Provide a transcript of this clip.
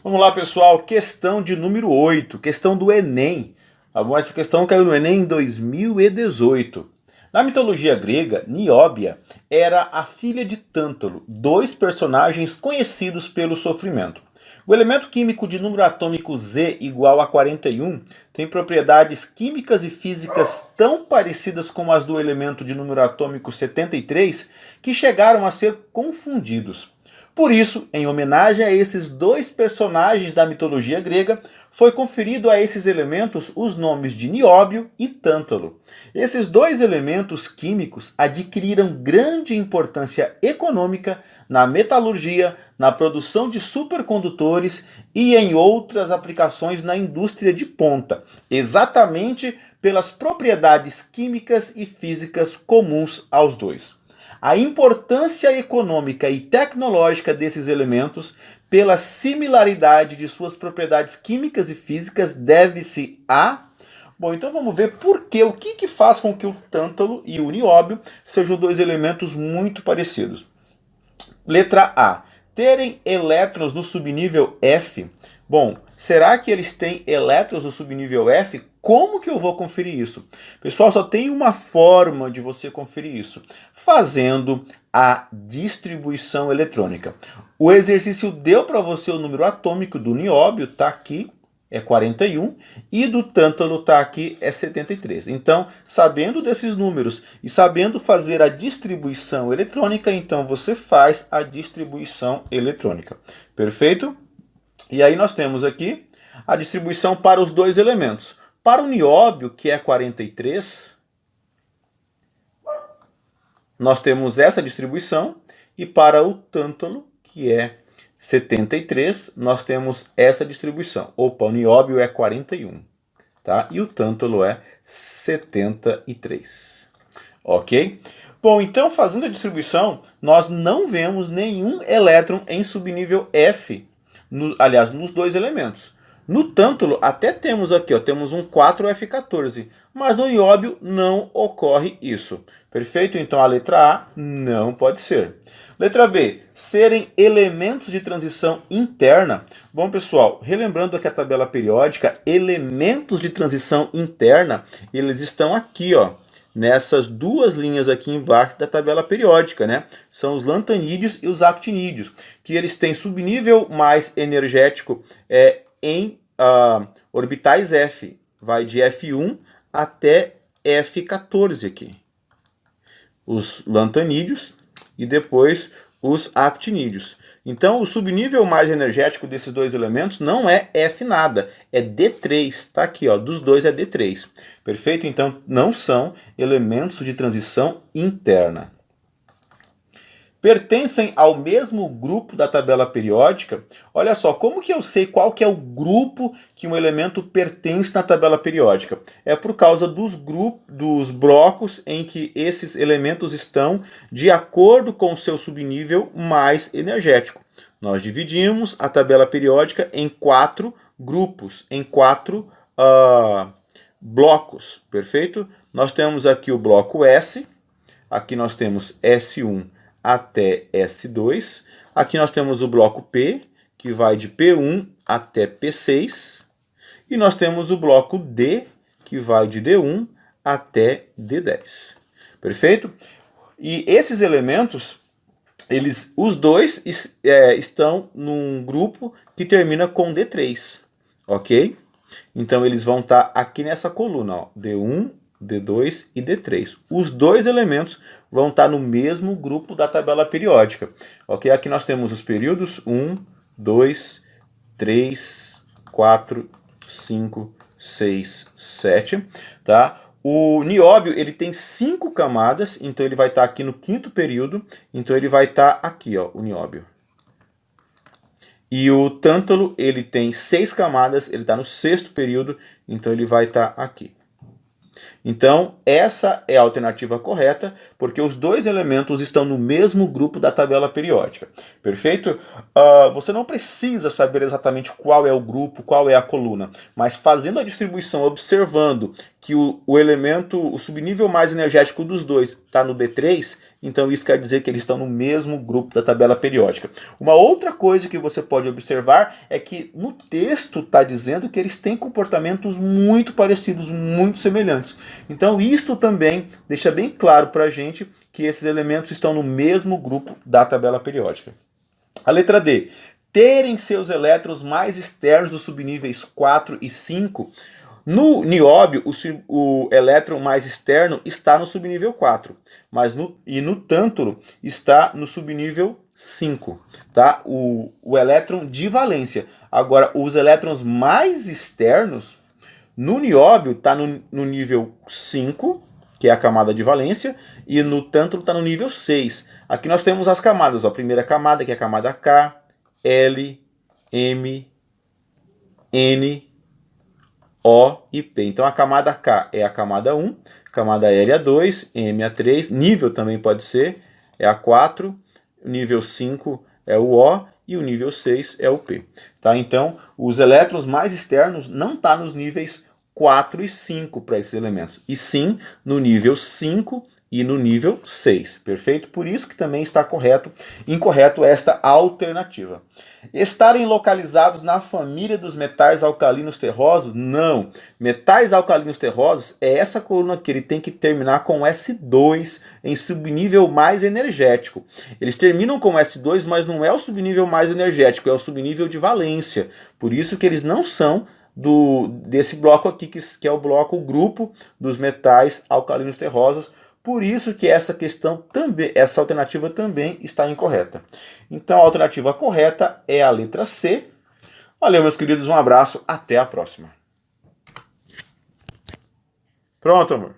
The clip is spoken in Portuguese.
Vamos lá, pessoal, questão de número 8, questão do Enem. Essa questão caiu no Enem em 2018. Na mitologia grega, Nióbia era a filha de Tântalo, dois personagens conhecidos pelo sofrimento. O elemento químico de número atômico Z igual a 41 tem propriedades químicas e físicas tão parecidas como as do elemento de número atômico 73 que chegaram a ser confundidos. Por isso, em homenagem a esses dois personagens da mitologia grega, foi conferido a esses elementos os nomes de Nióbio e Tântalo. Esses dois elementos químicos adquiriram grande importância econômica na metalurgia, na produção de supercondutores e em outras aplicações na indústria de ponta, exatamente pelas propriedades químicas e físicas comuns aos dois. A importância econômica e tecnológica desses elementos, pela similaridade de suas propriedades químicas e físicas, deve-se a... Bom, então vamos ver por quê, o que faz com que o Tântalo e o Nióbio sejam dois elementos muito parecidos. Letra A. Terem elétrons no subnível F. Bom, será que eles têm elétrons no subnível F? Como que eu vou conferir isso? Pessoal, só tem uma forma de você conferir isso. Fazendo a distribuição eletrônica. O exercício deu para você o número atômico do nióbio, está aqui, é 41, e do tântalo está aqui, é 73. Então, sabendo desses números e sabendo fazer a distribuição eletrônica, então você faz a distribuição eletrônica. Perfeito? E aí nós temos aqui a distribuição para os dois elementos. Para o nióbio, que é 43, nós temos essa distribuição. E para o tântalo, que é 73, nós temos essa distribuição. Opa, o nióbio é 41, tá? E o tântalo é 73. Ok? Bom, então fazendo a distribuição, nós não vemos nenhum elétron em subnível F, aliás, nos dois elementos. No tântalo até temos aqui, ó, temos um 4F14, mas no nióbio não ocorre isso. Perfeito? Então a letra A não pode ser. Letra B, serem elementos de transição interna. Bom, pessoal, relembrando aqui a tabela periódica, elementos de transição interna, eles estão aqui, ó, nessas duas linhas aqui embaixo da tabela periódica, né? São os lantanídeos e os actinídeos, que eles têm subnível mais energético em orbitais F, vai de F1 até F14 aqui. Os lantanídeos e depois os actinídeos. Então, o subnível mais energético desses dois elementos não é F nada, é D3. Tá aqui, ó, dos dois é D3. Perfeito? Então, não são elementos de transição interna. Pertencem ao mesmo grupo da tabela periódica. Olha só, como que eu sei qual que é o grupo que um elemento pertence na tabela periódica? É por causa dos blocos em que esses elementos estão de acordo com o seu subnível mais energético. Nós dividimos a tabela periódica em 4 grupos, em 4 blocos, perfeito? Nós temos aqui o bloco S, aqui nós temos S1 até S2. Aqui nós temos o bloco P, que vai de P1 até P6. E nós temos o bloco D, que vai de D1 até D10. Perfeito? E esses elementos, os dois estão num grupo que termina com D3. Ok? Então eles vão estar aqui nessa coluna, ó, D1, D2 e D3. Os dois elementos vão estar no mesmo grupo da tabela periódica. Ok? Aqui nós temos os períodos 1, 2, 3, 4, 5, 6, 7. Tá? O nióbio ele tem 5 camadas, então ele vai estar aqui no 5º período. Então ele vai estar aqui, ó, o nióbio. E o tântalo ele tem 6 camadas, ele está no 6º período, então ele vai estar aqui. Então, essa é a alternativa correta, porque os dois elementos estão no mesmo grupo da tabela periódica. Perfeito? Você não precisa saber exatamente qual é o grupo, qual é a coluna, mas fazendo a distribuição, observando que o subnível mais energético dos dois está no D3, então isso quer dizer que eles estão no mesmo grupo da tabela periódica. Uma outra coisa que você pode observar é que no texto está dizendo que eles têm comportamentos muito parecidos, muito semelhantes. Então isto também deixa bem claro para a gente que esses elementos estão no mesmo grupo da tabela periódica. A letra D. Terem seus elétrons mais externos dos subníveis 4 e 5. No nióbio, o elétron mais externo está no subnível 4, mas no tântalo está no subnível 5, tá? O elétron de valência. Agora, os elétrons mais externos, no nióbio está no nível 5, que é a camada de valência, e no tântalo está no nível 6. Aqui nós temos as camadas, ó. A primeira camada, que é a camada K, L, M, N, O e P. Então a camada K é a camada 1, camada L é a 2, M é a 3, nível também pode ser, é a 4, o nível 5 é o O e o nível 6 é o P. Tá? Então os elétrons mais externos não estão nos níveis 4 e 5 para esses elementos, e sim no nível 5 e no nível 6, perfeito? Por isso que também está incorreto esta alternativa. Estarem localizados na família dos metais alcalinos terrosos? Não. Metais alcalinos terrosos é essa coluna que ele tem que terminar com S2 em subnível mais energético. Eles terminam com S2, mas não é o subnível mais energético, é o subnível de valência. Por isso que eles não são desse bloco aqui, que é o grupo dos metais alcalinos terrosos. Por isso que essa alternativa também está incorreta. Então a alternativa correta é a letra C. Valeu, meus queridos, um abraço, até a próxima. Pronto, amor.